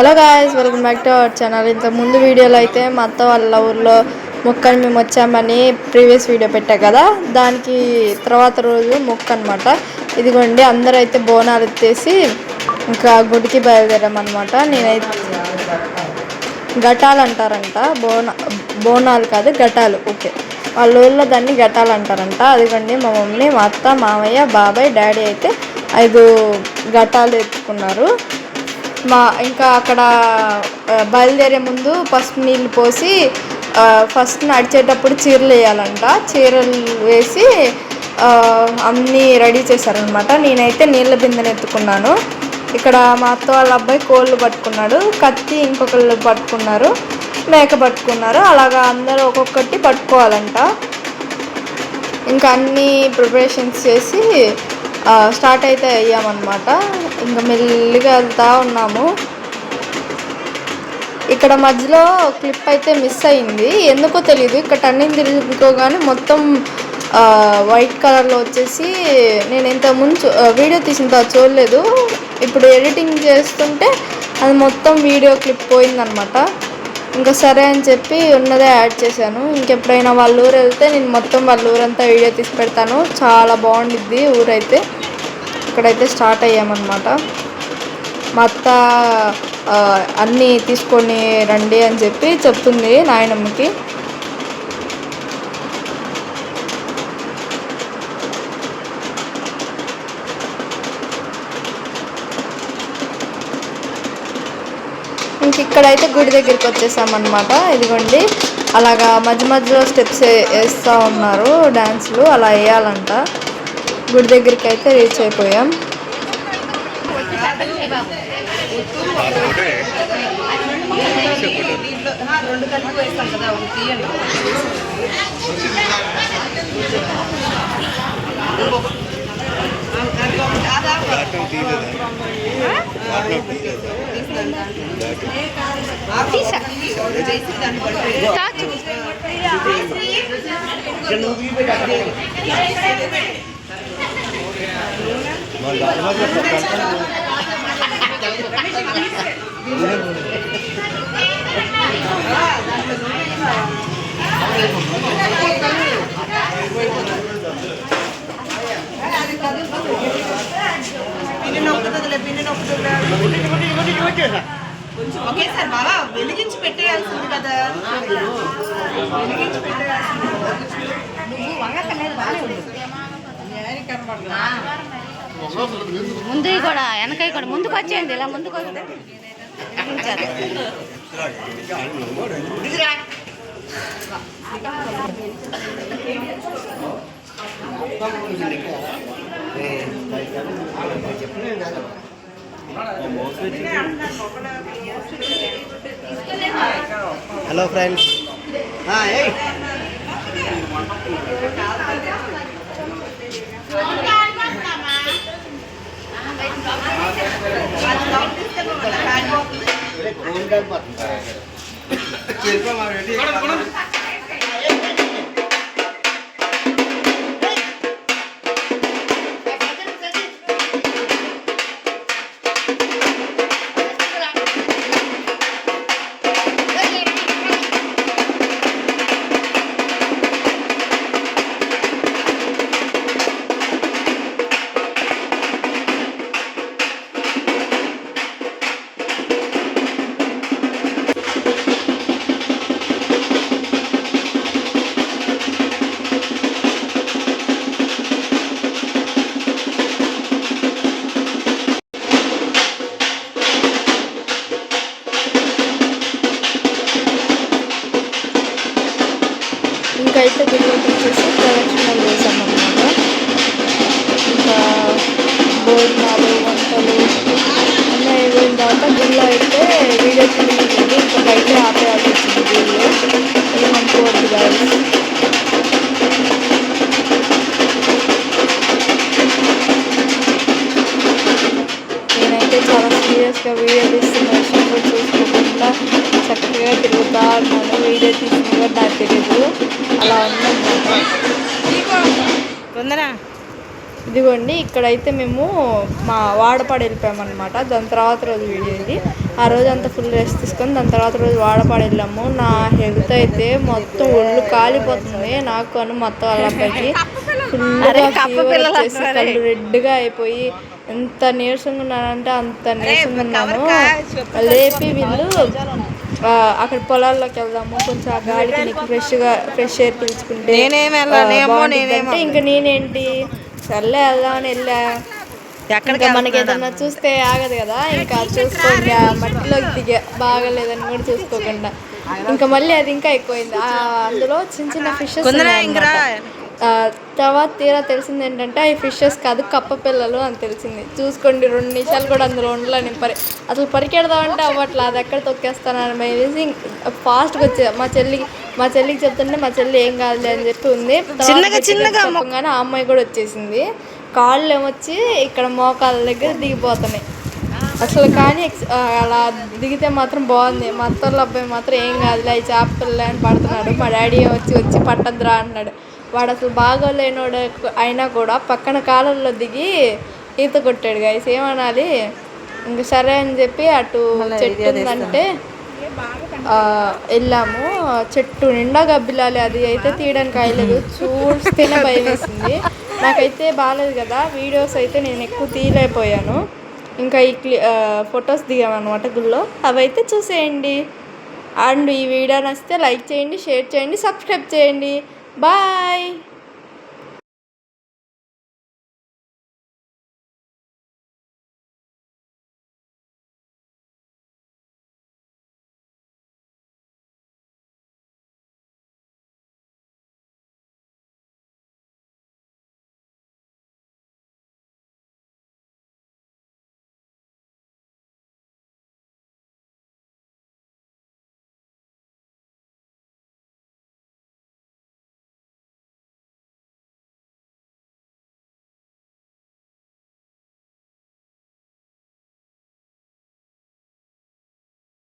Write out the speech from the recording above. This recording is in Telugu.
Hello guys, welcome back to our channel. ఇంత ముందు వీడియోలో అయితే మా అత్త వాళ్ళ ఊర్లో మొక్కని మేము వచ్చామని ప్రీవియస్ వీడియో పెట్టా కదా, దానికి తర్వాత రోజు మొక్క అనమాట. ఇదిగోండి, అందరూ అయితే బోనాలు ఎత్తేసి ఇంకా గుడికి బయలుదేరామన్నమాట. నేనైతే ఘటాలు అంటారంట, బోనాలు కాదు ఘటాలు, ఓకే. వాళ్ళ ఊళ్ళో దాన్ని ఘటాలు అంటారంట. అదిగోండి, మా మమ్మీ, మా అత్త, మామయ్య, బాబాయ్, డాడీ అయితే 5 ఘటాలు ఎత్తుకున్నారు. ఇంకా అక్కడ బయలుదేరే ముందు పసుపు నీళ్ళు పోసి ఫస్ట్ నడిచేటప్పుడు చీరలు వేయాలంట. చీరలు వేసి అన్నీ రెడీ చేశారనమాట. నేనైతే నీళ్ళ బిందెను ఎత్తుకున్నాను. ఇక్కడ మా అత్త వాళ్ళ అబ్బాయి కోళ్ళు పట్టుకున్నాడు, కత్తి ఇంకొకళ్ళు పట్టుకున్నారు, మేక పట్టుకున్నారు. అలాగా అందరూ ఒక్కొక్కటి పట్టుకోవాలంట. ఇంకా అన్నీ ప్రిపరేషన్స్ చేసి స్టార్ట్ అయితే అయ్యామన్నమాట. ఇంకా మెల్లిగా వెళ్తూ ఉన్నాము. ఇక్కడ మధ్యలో క్లిప్ అయితే మిస్ అయింది, ఎందుకో తెలియదు. ఇక్కడ టర్నింగ్ తిరుగుకోగానే మొత్తం వైట్ కలర్లో వచ్చేసి, నేను ఇంతకుముందు వీడియో తీసిన తర్వాత చూడలేదు. ఇప్పుడు ఎడిటింగ్ చేస్తుంటే అది మొత్తం వీడియో క్లిప్ పోయిందనమాట. ఇంకా సరే అని చెప్పి ఉన్నదే యాడ్ చేశాను. ఇంకెప్పుడైనా వాళ్ళ ఊరు వెళ్తే నేను మొత్తం వాళ్ళ ఊరంతా వీడియో తీసి పెడతాను. చాలా బాగుండిద్ది ఊరైతే. ఇక్కడైతే స్టార్ట్ అయ్యామన్నమాట. మా అత్త అన్నీ తీసుకొని రండి అని చెప్పి చెప్తుంది నాయనమ్మకి. ఇంక ఇక్కడైతే గుడి దగ్గరికి వచ్చేసామన్నమాట. ఇదిగోండి, అలాగా మధ్య మధ్యలో స్టెప్స్ వేస్తూ ఉన్నారు, డ్యాన్సులు అలా వేయాలంట. గుడి దగ్గరికి అయితే రీచ్ అయిపోయాం. ఒకేసారి బాగా వెలిగించి పెట్టేయాల్సింది కదా. ముందు కూడా వెనక కూడా ముందుకు వచ్చేయండి, ఇలా ముందుకు వస్తే హలో ఫ్రెండ్స్, ఇంకైతే గుడిలోకి వచ్చేసి ప్రదక్షిణలు చేసామన్నమాట. ఇంకా భోజనాలు, వంటలు అన్నీ అయిపోయిన తర్వాత గుడిలో అయితే వీడియో తీయలేదు. ఇంకా బయట ఆపేయాల్సి వచ్చింది గుడిలో. ఏమనుకోవద్దు గాయస్. నేనైతే చాలా సీరియస్గా వీడియో తీస్తున్న విషయం కూడా చూసుకోకుండా చక్కగా తిరుగుతా ఉన్నాను. వీడియో తీసిన కూడా నాకు తెలియదు, అలా ఉందన్నమాట. తొందర ఇదిగోండి ఇక్కడైతే మేము మా వాడపాడు వెళ్ళిపోయామన్నమాట. దాని తర్వాత రోజు వీడియో ఇది. ఆ రోజు అంతా ఫుల్ రెస్ట్ తీసుకొని దాని తర్వాత రోజు వాడపాడు వెళ్ళాము. నా హెల్త్ అయితే మొత్తం ఒళ్ళు కాలిపోతుంది నాకు మొత్తం వాళ్ళ అబ్బాయికి ఫుల్గా ఫీవర్ వచ్చేసి కళ్ళు రెడ్గా అయిపోయి ఎంత నీరసంగా ఉన్నానంటే అంత నీరసంగా ఉన్నాను. లేపి వీళ్ళు అక్కడ పొలాల్లోకి వెళ్దాము కొంచెం ఆ గాలికి నీకు ఫ్రెష్ ఎయిర్ పీల్చుకుంటే బాగుంటుందంటే ఇంకా నేనేంటి సర్లే వెళ్దామని వెళ్ళా. ఇంకా మనకి ఏదన్నా చూస్తే ఆగదు కదా, ఇంకా చూసుకోండి మట్టిలోకి దిగా బాగలేదని కూడా చూసుకోకుండా ఇంకా మళ్ళీ అది ఇంకా ఎక్కువైంది. అందులో చిన్న చిన్న ఫిషెస్ తర్వాత తీరా తెలిసింది ఏంటంటే ఈ ఫిషెస్ కాదు కప్ప పిల్లలు అని తెలిసింది. చూసుకోండి 2 నిమిషాలు కూడా అందులో ఉండలేని అసలు పరిగెడదామంటే అవ్వట్లా, అది ఎక్కడ తొక్కేస్తానని వేసి ఫాస్ట్గా వచ్చే మా చెల్లికి చెప్తుంటే మా చెల్లి ఏం కాదులే అని చెప్పి ఉంది. చెప్పగానే ఆ అమ్మాయి కూడా వచ్చేసింది. కాళ్ళు ఏమొచ్చి ఇక్కడ మోకాళ్ళ దగ్గర దిగిపోతున్నాయి అసలు. కానీ అలా దిగితే మాత్రం బాగుంది. మా అత్తోళ్ళ అబ్బాయి మాత్రం ఏం కాదులే అవి చేపలు అని పడుతున్నాడు. మా డాడీ వచ్చి పట్టద్దురా అన్నాడు. వాడు అసలు బాగోలేనోడు అయినా కూడా పక్కన కాలంలో దిగి ఈత కొట్టాడు గైస్, ఏమనాలి. ఇంక సరే అని చెప్పి అటు చెట్టు ఉందంటే వెళ్ళాము. చెట్టు నిండా గబ్బిలాలి, అది అయితే తీయడానికి అయ్యలేదు. చూస్తేనే భయం వేసింది. నాకైతే బాగాలేదు కదా, వీడియోస్ అయితే నేను ఎక్కువ తీయలేకపోయాను. ఇంకా ఈ ఫొటోస్ దిగామన్నమాట గుళ్ళో, అవైతే చూసేయండి. అండ్ ఈ వీడియో నచ్చితే లైక్ చేయండి, షేర్ చేయండి, సబ్స్క్రైబ్ చేయండి. బాయ్.